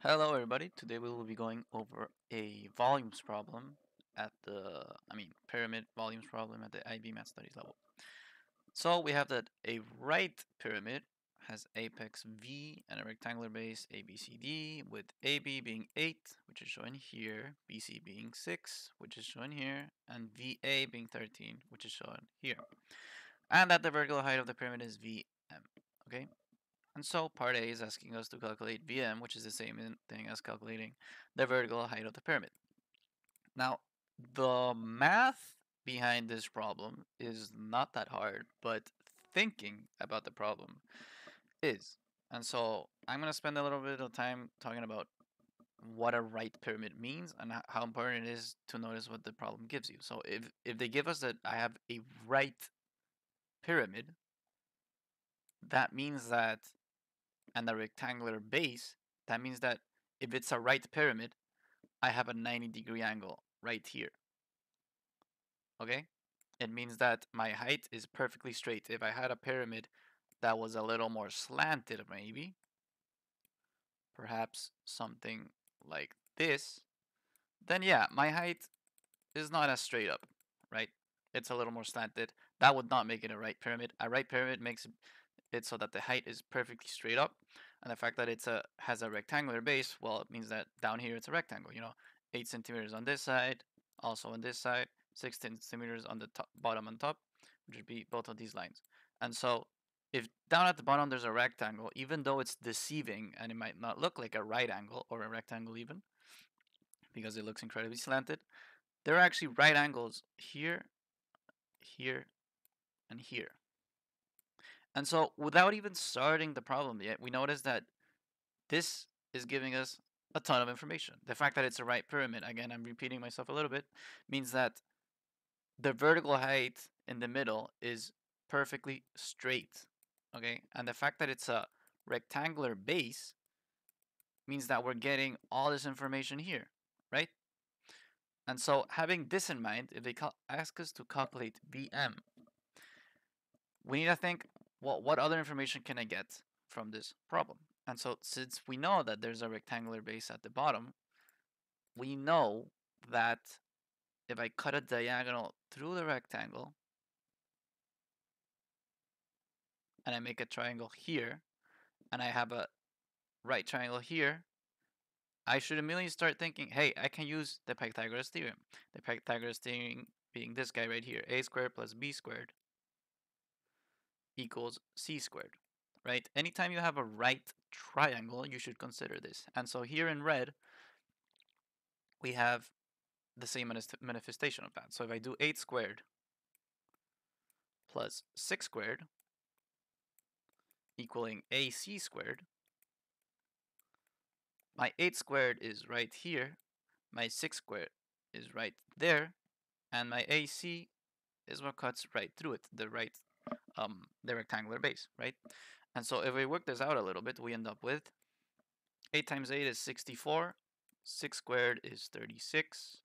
Hello everybody, today we will be going over a volumes problem pyramid volumes problem at the IB Math Studies level. So we have that a right pyramid has apex V and a rectangular base ABCD, with AB being 8, which is shown here, BC being 6, which is shown here, and VA being 13, which is shown here. And that the vertical height of the pyramid is VM, okay? And so part A is asking us to calculate VM, which is the same thing as calculating the vertical height of the pyramid. Now, the math behind this problem is not that hard, but thinking about the problem is. And so I'm going to spend a little bit of time talking about what a right pyramid means and how important it is to notice what the problem gives you. So if they give us that I have a right pyramid, that means that and a rectangular base, that means that if it's a right pyramid, I have a 90-degree angle right here. Okay? It means that my height is perfectly straight. If I had a pyramid that was a little more slanted, maybe, perhaps something like this, then yeah, my height is not as straight up, right? It's a little more slanted. That would not make it a right pyramid. A right pyramid makes it so that the height is perfectly straight up, and the fact that it's a has a rectangular base, well, it means that down here it's a rectangle. 8 centimeters on this side, also on this side, 16 centimeters on the bottom and top, which would be both of these lines. And so, if down at the bottom there's a rectangle, even though it's deceiving and it might not look like a right angle or a rectangle even, because it looks incredibly slanted, there are actually right angles here, here, and here. And so, without even starting the problem yet, we notice that this is giving us a ton of information. The fact that it's a right pyramid, again, I'm repeating myself a little bit, means that the vertical height in the middle is perfectly straight. Okay? And the fact that it's a rectangular base means that we're getting all this information here, right? And so, having this in mind, if they ask us to calculate VM, we need to think, well, what other information can I get from this problem? And so, since we know that there's a rectangular base at the bottom, we know that if I cut a diagonal through the rectangle and I make a triangle here, and I have a right triangle here, I should immediately start thinking, hey, I can use the Pythagoras theorem. The Pythagoras theorem being this guy right here, a squared plus b squared equals c squared, right? Anytime you have a right triangle, you should consider this. And so here in red, we have the same manifestation of that. So if I do 8 squared plus 6 squared equaling ac squared, my 8 squared is right here, my 6 squared is right there, and my AC is what cuts right through it, the rectangular base, right? And so if we work this out a little bit, we end up with 8 times 8 is 64, 6 squared is 36,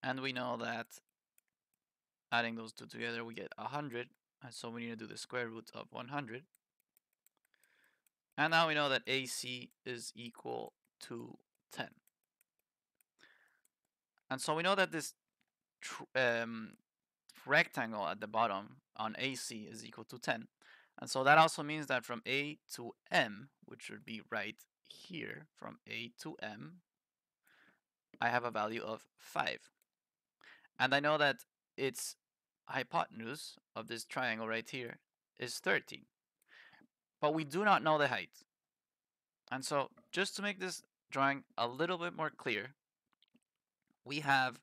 and we know that adding those two together we get 100, and so we need to do the square root of 100. And now we know that AC is equal to 10. And so we know that this rectangle at the bottom on AC is equal to 10. And so that also means that from A to M, which would be right here, from A to M, I have a value of 5. And I know that its hypotenuse of this triangle right here is 13. But we do not know the height. And so just to make this drawing a little bit more clear, we have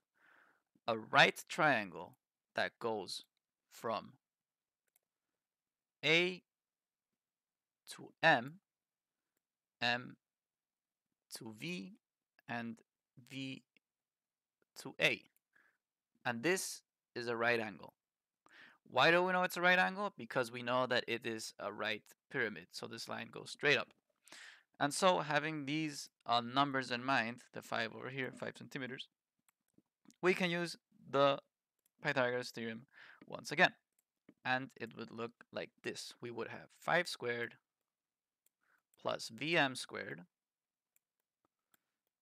a right triangle that goes from A to M, M to V, and V to A. And this is a right angle. Why do we know it's a right angle? Because we know that it is a right pyramid. So this line goes straight up. And so having these numbers in mind, the 5 over here, 5 centimeters, we can use the Pythagoras theorem once again. And it would look like this. We would have 5 squared plus Vm squared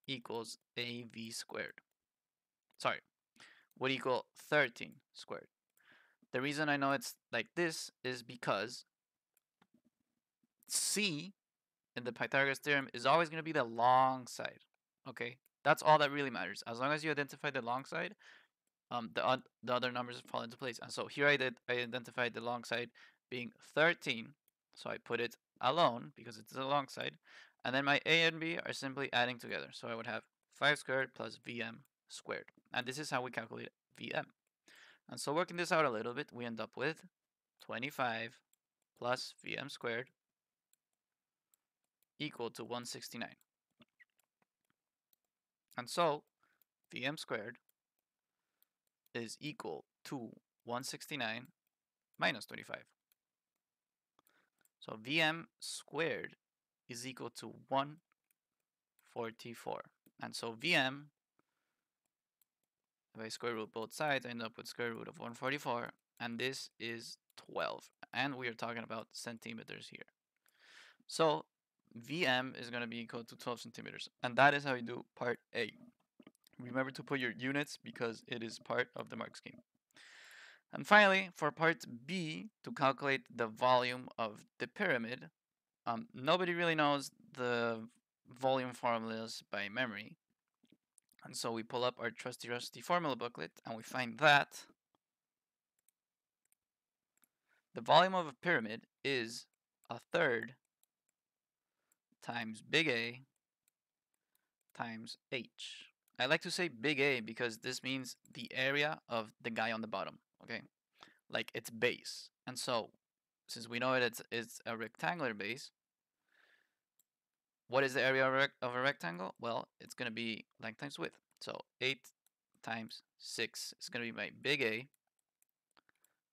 equals AV squared. Sorry, would equal 13 squared. The reason I know it's like this is because C in the Pythagoras theorem is always going to be the long side. Okay, that's all that really matters. As long as you identify the long side, the other numbers fall into place. And so here I identified the long side being 13, so I put it alone because it's the long side, and then my a and b are simply adding together. So I would have 5 squared plus Vm squared, and this is how we calculate Vm. And so working this out a little bit, we end up with 25 plus Vm squared equal to 169. And so Vm squared is equal to 169 minus 25. So Vm squared is equal to 144. And so Vm, if I square root both sides, I end up with square root of 144. And this is 12. And we are talking about centimeters here. So Vm is going to be equal to 12 centimeters. And that is how you do part A. Remember to put your units because it is part of the mark scheme. And finally, for part B, to calculate the volume of the pyramid, nobody really knows the volume formulas by memory. And so we pull up our trusty rusty formula booklet and we find that the volume of a pyramid is a third times big A times H. I like to say big A because this means the area of the guy on the bottom, okay? Like its base. And so, since we know it's a rectangular base, what is the area of a rectangle? Well, it's going to be length times width. So 8 times 6 is going to be my big A,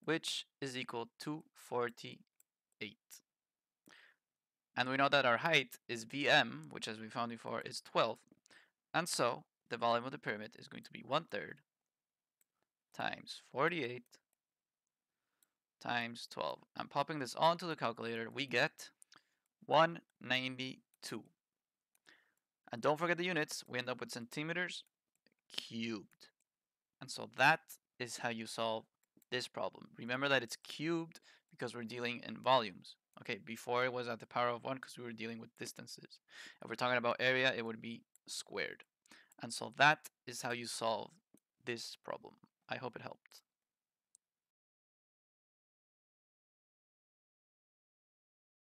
which is equal to 48. And we know that our height is Vm, which as we found before is 12. And so the volume of the pyramid is going to be 1/3 times 48 times 12. And popping this all into the calculator, we get 192. And don't forget the units, we end up with centimeters cubed. And so that is how you solve this problem. Remember that it's cubed because we're dealing in volumes. Okay, before it was at the power of 1 because we were dealing with distances. If we're talking about area, it would be squared. And so that is how you solve this problem. I hope it helped.